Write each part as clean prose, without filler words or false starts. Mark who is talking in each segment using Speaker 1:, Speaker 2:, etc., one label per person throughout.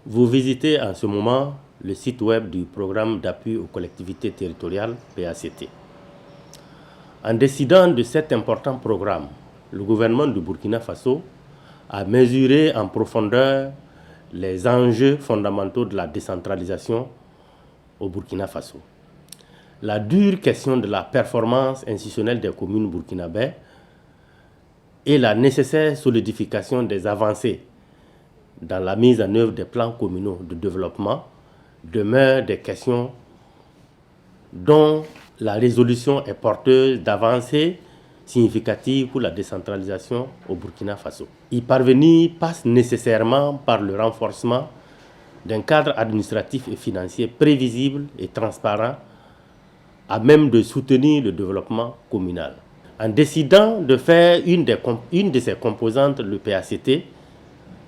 Speaker 1: Vous visitez en ce moment le site web du programme d'appui aux collectivités territoriales, PACT. En décidant de cet important programme, le gouvernement du Burkina Faso a mesuré en profondeur les enjeux fondamentaux de la décentralisation au Burkina Faso. La dure question de la performance institutionnelle des communes burkinabès et la nécessaire solidification des avancées dans la mise en œuvre des plans communaux de développement demeurent des questions dont la résolution est porteuse d'avancées significatives pour la décentralisation au Burkina Faso. Y parvenir passe nécessairement par le renforcement d'un cadre administratif et financier prévisible et transparent à même de soutenir le développement communal. En décidant de faire une de ses composantes, le PACT,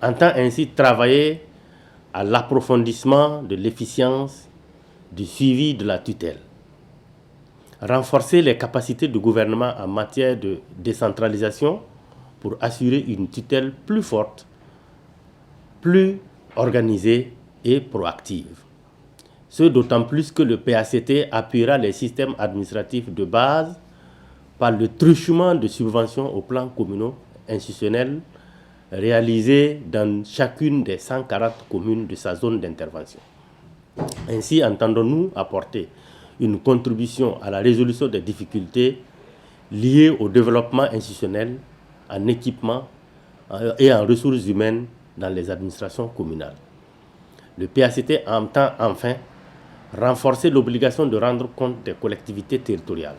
Speaker 1: entend ainsi travailler à l'approfondissement de l'efficience du suivi de la tutelle, renforcer les capacités du gouvernement en matière de décentralisation pour assurer une tutelle plus forte, plus organisée et proactive. Ce d'autant plus que le PACT appuiera les systèmes administratifs de base par le truchement de subventions aux plans communaux institutionnels réalisés dans chacune des 140 communes de sa zone d'intervention. Ainsi, entendons-nous apporter une contribution à la résolution des difficultés liées au développement institutionnel, en équipement et en ressources humaines dans les administrations communales. Le PACT entend enfin renforcer l'obligation de rendre compte des collectivités territoriales.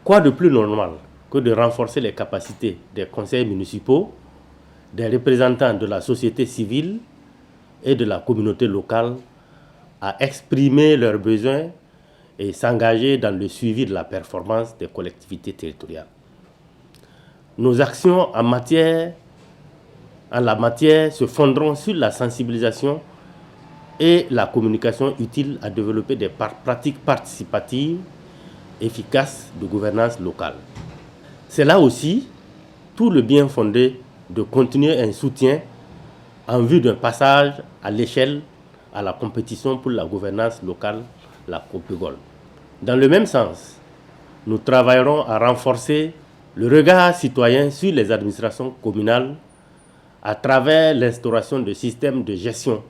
Speaker 1: Quoi de plus normal que de renforcer les capacités des conseils municipaux, des représentants de la société civile et de la communauté locale à exprimer leurs besoins et s'engager dans le suivi de la performance des collectivités territoriales. Nos actions en la matière se fonderont sur la sensibilisation et la communication utile à développer des pratiques participatives efficaces de gouvernance locale. C'est là aussi tout le bien fondé de continuer un soutien en vue d'un passage à l'échelle à la compétition pour la gouvernance locale, la COPEGOL. Dans le même sens, nous travaillerons à renforcer le regard citoyen sur les administrations communales à travers l'instauration de systèmes de gestion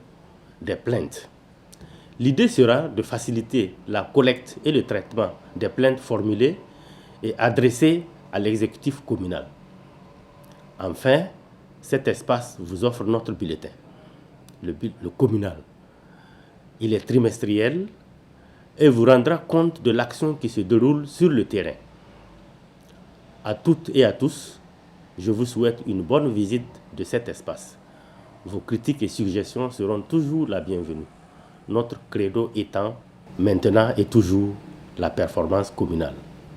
Speaker 1: des plaintes. L'idée sera de faciliter la collecte et le traitement des plaintes formulées et adressées à l'exécutif communal. Enfin, cet espace vous offre notre bulletin, le communal. Il est trimestriel et vous rendra compte de l'action qui se déroule sur le terrain. À toutes et à tous, je vous souhaite une bonne visite de cet espace. Vos critiques et suggestions seront toujours la bienvenue. Notre credo étant maintenant et toujours la performance communale.